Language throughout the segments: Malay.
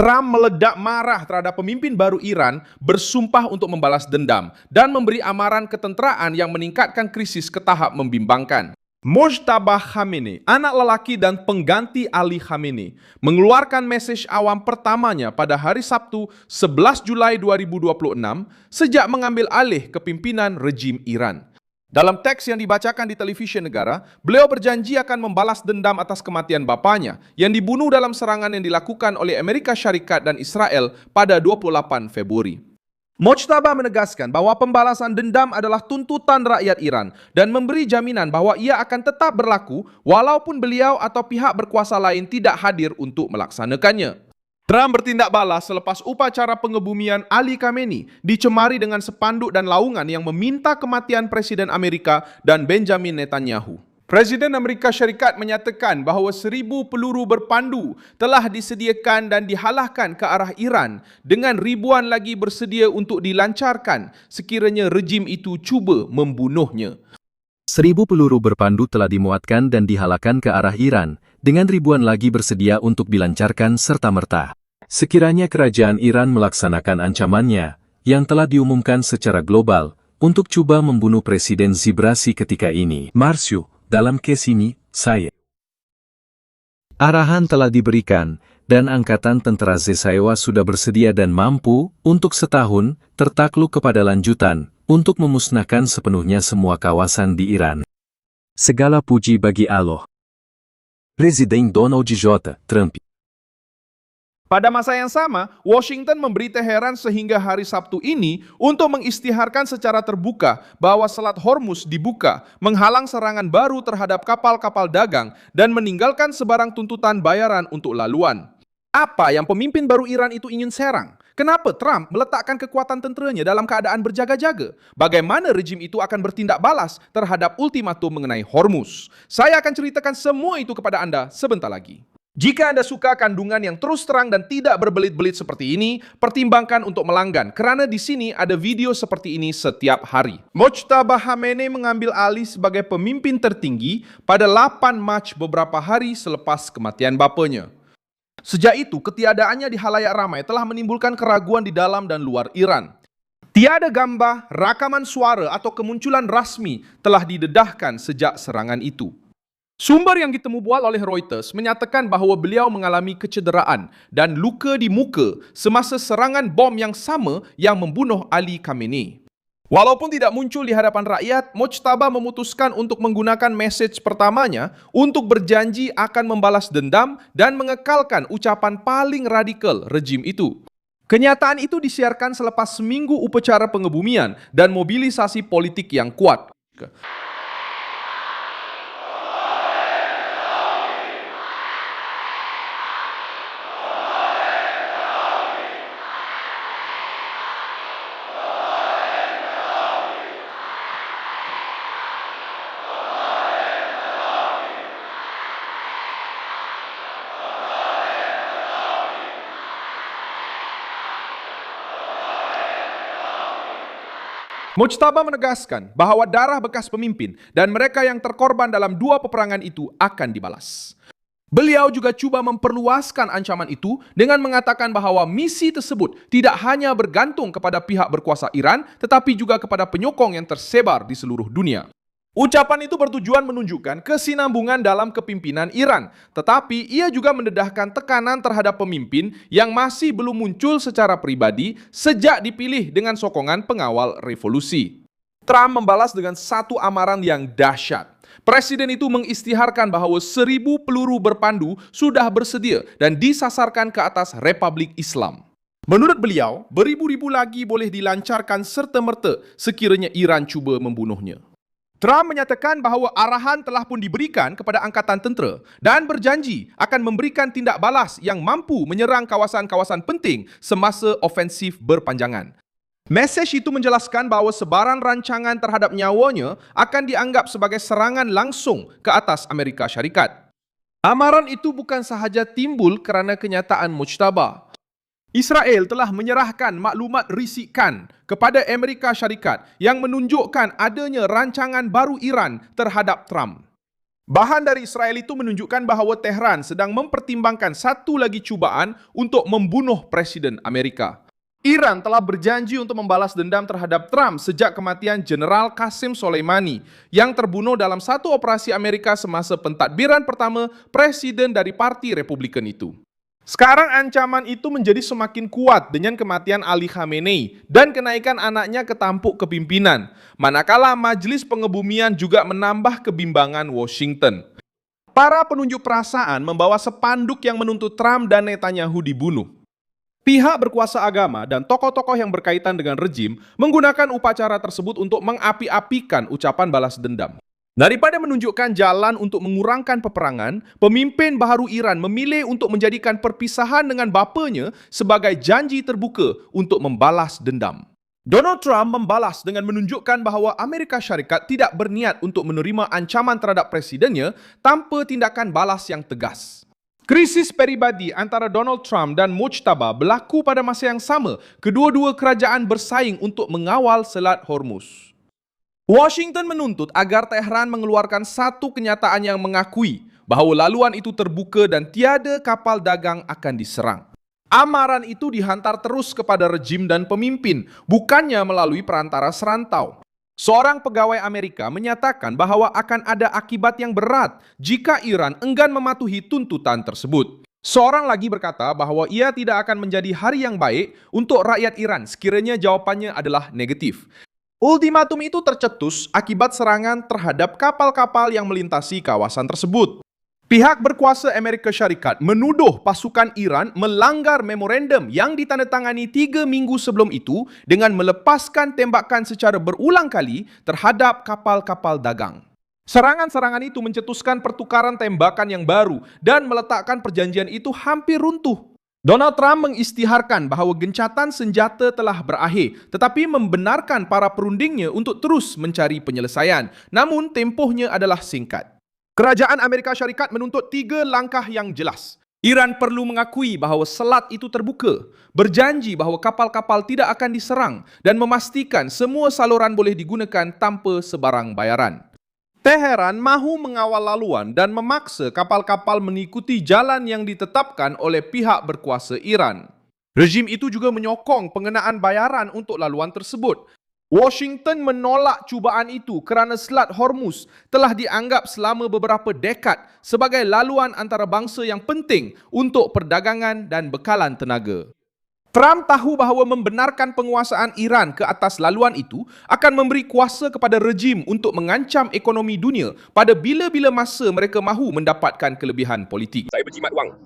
Trump meledak marah terhadap pemimpin baru Iran, bersumpah untuk membalas dendam, dan memberi amaran ketenteraan yang meningkatkan krisis ke tahap membimbangkan. Mojtaba Khamenei, anak lelaki dan pengganti Ali Khamenei, mengeluarkan mesej awam pertamanya pada hari Sabtu 11 Julai 2026 sejak mengambil alih kepimpinan rejim Iran. Dalam teks yang dibacakan di televisi negara, beliau berjanji akan membalas dendam atas kematian bapanya yang dibunuh dalam serangan yang dilakukan oleh Amerika Syarikat dan Israel pada 28 Februari. Mojtaba menegaskan bahwa pembalasan dendam adalah tuntutan rakyat Iran dan memberi jaminan bahwa ia akan tetap berlaku walaupun beliau atau pihak berkuasa lain tidak hadir untuk melaksanakannya. Trump bertindak balas selepas upacara pengebumian Ali Khamenei dicemari dengan spanduk dan laungan yang meminta kematian Presiden Amerika dan Benjamin Netanyahu. Presiden Amerika Syarikat menyatakan bahawa 1,000 peluru berpandu telah disediakan dan dihalahkan ke arah Iran dengan ribuan lagi bersedia untuk dilancarkan sekiranya rejim itu cuba membunuhnya. 1,000 peluru berpandu telah dimuatkan dan dihalakkan ke arah Iran, dengan ribuan lagi bersedia untuk dilancarkan serta-merta. Sekiranya kerajaan Iran melaksanakan ancamannya, yang telah diumumkan secara global, untuk cuba membunuh Presiden Zibrasi ketika ini. Marsyu, dalam kes ini, saya. Arahan telah diberikan, dan Angkatan Tentara Zesaewa sudah bersedia dan mampu, untuk setahun, tertakluk kepada lanjutan, untuk memusnahkan sepenuhnya semua kawasan di Iran. Segala puji bagi Allah. Presiden Donald J. Trump. Pada masa yang sama, Washington memberi Teheran sehingga hari Sabtu ini untuk mengisytiharkan secara terbuka bahwa Selat Hormuz dibuka, menghalang serangan baru terhadap kapal-kapal dagang dan meninggalkan sebarang tuntutan bayaran untuk laluan. Apa yang pemimpin baru Iran itu ingin serang? Kenapa Trump meletakkan kekuatan tenteranya dalam keadaan berjaga-jaga? Bagaimana rejim itu akan bertindak balas terhadap ultimatum mengenai Hormuz? Saya akan ceritakan semua itu kepada Anda sebentar lagi. Jika Anda suka kandungan yang terus terang dan tidak berbelit-belit seperti ini, pertimbangkan untuk melanggan, karena di sini ada video seperti ini setiap hari. Mojtaba Khamenei mengambil alih sebagai pemimpin tertinggi pada 8 Mac beberapa hari selepas kematian bapanya. Sejak itu, ketiadaannya di halayak ramai telah menimbulkan keraguan di dalam dan luar Iran. Tiada gambar, rakaman suara atau kemunculan rasmi telah didedahkan sejak serangan itu. Sumber yang ditemu bual oleh Reuters menyatakan bahawa beliau mengalami kecederaan dan luka di muka semasa serangan bom yang sama yang membunuh Ali Khamenei. Walaupun tidak muncul di hadapan rakyat, Mojtaba memutuskan untuk menggunakan mesej pertamanya untuk berjanji akan membalas dendam dan mengekalkan ucapan paling radikal rejim itu. Kenyataan itu disiarkan selepas seminggu upacara pengebumian dan mobilisasi politik yang kuat. Mojtaba menegaskan bahawa darah bekas pemimpin dan mereka yang terkorban dalam 2 peperangan itu akan dibalas. Beliau juga cuba memperluaskan ancaman itu dengan mengatakan bahawa misi tersebut tidak hanya bergantung kepada pihak berkuasa Iran, tetapi juga kepada penyokong yang tersebar di seluruh dunia. Ucapan itu bertujuan menunjukkan kesinambungan dalam kepimpinan Iran, tetapi ia juga mendedahkan tekanan terhadap pemimpin yang masih belum muncul secara pribadi sejak dipilih dengan sokongan pengawal revolusi. Trump membalas dengan satu amaran yang dahsyat. Presiden itu mengisytiharkan bahawa 1,000 peluru berpandu sudah bersedia dan disasarkan ke atas Republik Islam. Menurut beliau, beribu-ribu lagi boleh dilancarkan serta-merta sekiranya Iran cuba membunuhnya. Trump menyatakan bahawa arahan telah pun diberikan kepada Angkatan Tentera dan berjanji akan memberikan tindak balas yang mampu menyerang kawasan-kawasan penting semasa ofensif berpanjangan. Mesej itu menjelaskan bahawa sebaran rancangan terhadap nyawanya akan dianggap sebagai serangan langsung ke atas Amerika Syarikat. Amaran itu bukan sahaja timbul kerana kenyataan Mojtaba. Israel telah menyerahkan maklumat risikan kepada Amerika Syarikat yang menunjukkan adanya rancangan baru Iran terhadap Trump. Bahan dari Israel itu menunjukkan bahawa Tehran sedang mempertimbangkan satu lagi cubaan untuk membunuh Presiden Amerika. Iran telah berjanji untuk membalas dendam terhadap Trump sejak kematian Jenderal Qasem Soleimani yang terbunuh dalam satu operasi Amerika semasa pentadbiran pertama Presiden dari Parti Republikan itu. Sekarang ancaman itu menjadi semakin kuat dengan kematian Ali Khamenei dan kenaikan anaknya ke tampuk kepimpinan, manakala Majelis Pengebumian juga menambah kebimbangan Washington. Para penunjuk perasaan membawa spanduk yang menuntut Trump dan Netanyahu dibunuh. Pihak berkuasa agama dan tokoh-tokoh yang berkaitan dengan rejim menggunakan upacara tersebut untuk mengapi-apikan ucapan balas dendam. Daripada menunjukkan jalan untuk mengurangkan peperangan, pemimpin baharu Iran memilih untuk menjadikan perpisahan dengan bapanya sebagai janji terbuka untuk membalas dendam. Donald Trump membalas dengan menunjukkan bahawa Amerika Syarikat tidak berniat untuk menerima ancaman terhadap presidennya tanpa tindakan balas yang tegas. Krisis peribadi antara Donald Trump dan Mujtaba berlaku pada masa yang sama. Kedua-dua kerajaan bersaing untuk mengawal Selat Hormuz. Washington menuntut agar Tehran mengeluarkan satu kenyataan yang mengakui bahawa laluan itu terbuka dan tiada kapal dagang akan diserang. Amaran itu dihantar terus kepada rejim dan pemimpin, bukannya melalui perantara serantau. Seorang pegawai Amerika menyatakan bahawa akan ada akibat yang berat jika Iran enggan mematuhi tuntutan tersebut. Seorang lagi berkata bahawa ia tidak akan menjadi hari yang baik untuk rakyat Iran sekiranya jawapannya adalah negatif. Ultimatum itu tercetus akibat serangan terhadap kapal-kapal yang melintasi kawasan tersebut. Pihak berkuasa Amerika Syarikat menuduh pasukan Iran melanggar memorandum yang ditandatangani 3 minggu sebelum itu dengan melepaskan tembakan secara berulang kali terhadap kapal-kapal dagang. Serangan-serangan itu mencetuskan pertukaran tembakan yang baru dan meletakkan perjanjian itu hampir runtuh. Donald Trump mengisytiharkan bahawa gencatan senjata telah berakhir tetapi membenarkan para perundingnya untuk terus mencari penyelesaian. Namun tempohnya adalah singkat. Kerajaan Amerika Syarikat menuntut 3 langkah yang jelas. Iran perlu mengakui bahawa selat itu terbuka, berjanji bahawa kapal-kapal tidak akan diserang dan memastikan semua saluran boleh digunakan tanpa sebarang bayaran. Teheran mahu mengawal laluan dan memaksa kapal-kapal mengikuti jalan yang ditetapkan oleh pihak berkuasa Iran. Rejim itu juga menyokong pengenaan bayaran untuk laluan tersebut. Washington menolak cubaan itu kerana Selat Hormuz telah dianggap selama beberapa dekad sebagai laluan antarabangsa yang penting untuk perdagangan dan bekalan tenaga. Trump tahu bahawa membenarkan penguasaan Iran ke atas laluan itu akan memberi kuasa kepada rejim untuk mengancam ekonomi dunia pada bila-bila masa mereka mahu mendapatkan kelebihan politik. Saya berjimat wang.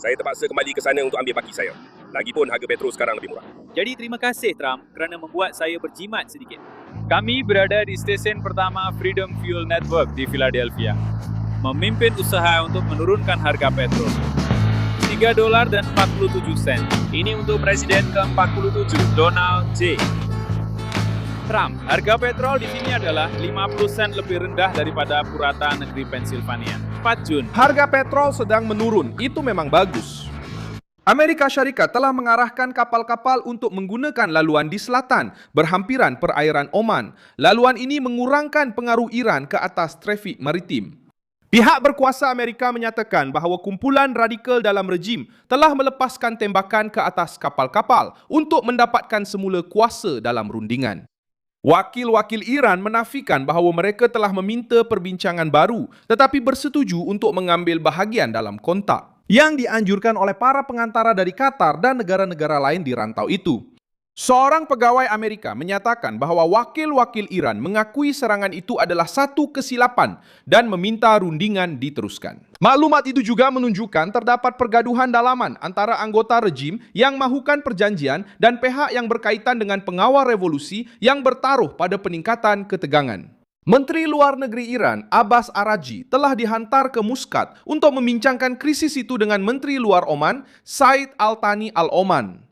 Saya terpaksa kembali ke sana untuk ambil baki saya. Lagipun harga petrol sekarang lebih murah. Jadi terima kasih Trump kerana membuat saya berjimat sedikit. Kami berada di stesen pertama Freedom Fuel Network di Philadelphia. Memimpin usaha untuk menurunkan harga petrol. $3.47. Ini untuk Presiden ke-47, Donald J. Trump, harga petrol di sini adalah 50 sen lebih rendah daripada purata negeri Pennsylvania. 4 Jun. Harga petrol sedang menurun, itu memang bagus. Amerika Syarikat telah mengarahkan kapal-kapal untuk menggunakan laluan di selatan, berhampiran perairan Oman. Laluan ini mengurangkan pengaruh Iran ke atas trafik maritim. Pihak berkuasa Amerika menyatakan bahawa kumpulan radikal dalam rejim telah melepaskan tembakan ke atas kapal-kapal untuk mendapatkan semula kuasa dalam rundingan. Wakil-wakil Iran menafikan bahawa mereka telah meminta perbincangan baru tetapi bersetuju untuk mengambil bahagian dalam kontak yang dianjurkan oleh para pengantara dari Qatar dan negara-negara lain di rantau itu. Seorang pegawai Amerika menyatakan bahawa wakil-wakil Iran mengakui serangan itu adalah satu kesilapan dan meminta rundingan diteruskan. Maklumat itu juga menunjukkan terdapat pergaduhan dalaman antara anggota rejim yang mahukan perjanjian dan pihak yang berkaitan dengan pengawal revolusi yang bertaruh pada peningkatan ketegangan. Menteri Luar Negeri Iran, Abbas Araghchi, telah dihantar ke Muscat untuk membincangkan krisis itu dengan Menteri Luar Oman, Said Al-Thani Al-Oman.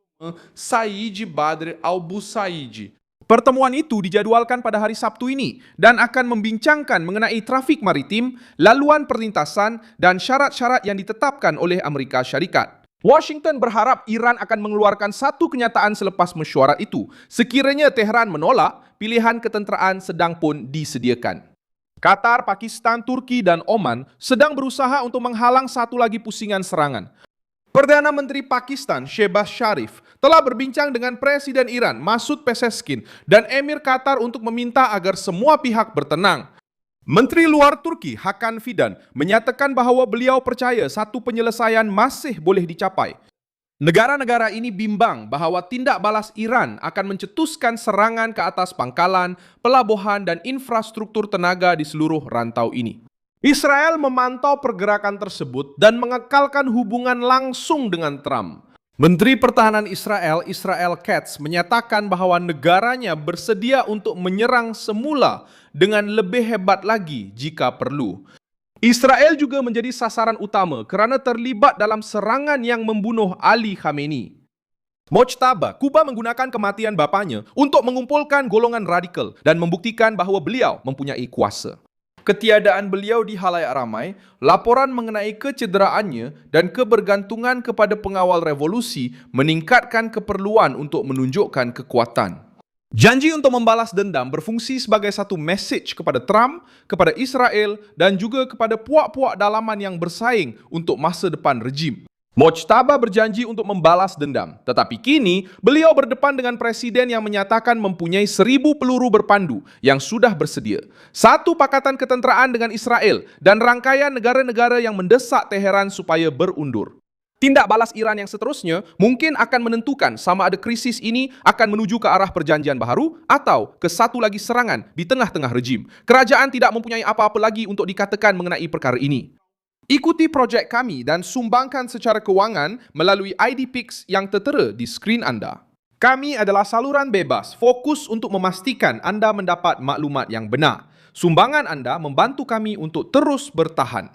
Said Badr Al-Busaid. Pertemuan itu dijadwalkan pada hari Sabtu ini dan akan membincangkan mengenai trafik maritim, laluan perlintasan dan syarat-syarat yang ditetapkan oleh Amerika Syarikat. Washington berharap Iran akan mengeluarkan satu kenyataan selepas mesyuarat itu. Sekiranya Tehran menolak, pilihan ketenteraan sedang pun disediakan. Qatar, Pakistan, Turki, dan Oman sedang berusaha untuk menghalang satu lagi pusingan serangan. Perdana Menteri Pakistan, Shehbaz Sharif, telah berbincang dengan Presiden Iran, Masoud Pezeshkian, dan Emir Qatar untuk meminta agar semua pihak bertenang. Menteri Luar Turki, Hakan Fidan, menyatakan bahwa beliau percaya satu penyelesaian masih boleh dicapai. Negara-negara ini bimbang bahwa tindak balas Iran akan mencetuskan serangan ke atas pangkalan, pelabuhan, dan infrastruktur tenaga di seluruh rantau ini. Israel memantau pergerakan tersebut dan mengekalkan hubungan langsung dengan Trump. Menteri Pertahanan Israel, Israel Katz, menyatakan bahwa negaranya bersedia untuk menyerang semula dengan lebih hebat lagi jika perlu. Israel juga menjadi sasaran utama kerana terlibat dalam serangan yang membunuh Ali Khamenei. Mojtaba, Kuba menggunakan kematian bapanya untuk mengumpulkan golongan radikal dan membuktikan bahawa beliau mempunyai kuasa. Ketiadaan beliau di halayak ramai, laporan mengenai kecederaannya dan kebergantungan kepada pengawal revolusi meningkatkan keperluan untuk menunjukkan kekuatan. Janji untuk membalas dendam berfungsi sebagai satu mesej kepada Trump, kepada Israel dan juga kepada puak-puak dalaman yang bersaing untuk masa depan rejim. Mojtaba berjanji untuk membalas dendam, tetapi kini beliau berdepan dengan presiden yang menyatakan mempunyai 1,000 peluru berpandu yang sudah bersedia, satu pakatan ketenteraan dengan Israel dan rangkaian negara-negara yang mendesak Teheran supaya berundur. Tindak balas Iran yang seterusnya mungkin akan menentukan sama ada krisis ini akan menuju ke arah perjanjian baharu atau ke satu lagi serangan di tengah-tengah rejim. Kerajaan tidak mempunyai apa-apa lagi untuk dikatakan mengenai perkara ini. Ikuti projek kami dan sumbangkan secara kewangan melalui IDPix yang tertera di skrin anda. Kami adalah saluran bebas, fokus untuk memastikan anda mendapat maklumat yang benar. Sumbangan anda membantu kami untuk terus bertahan.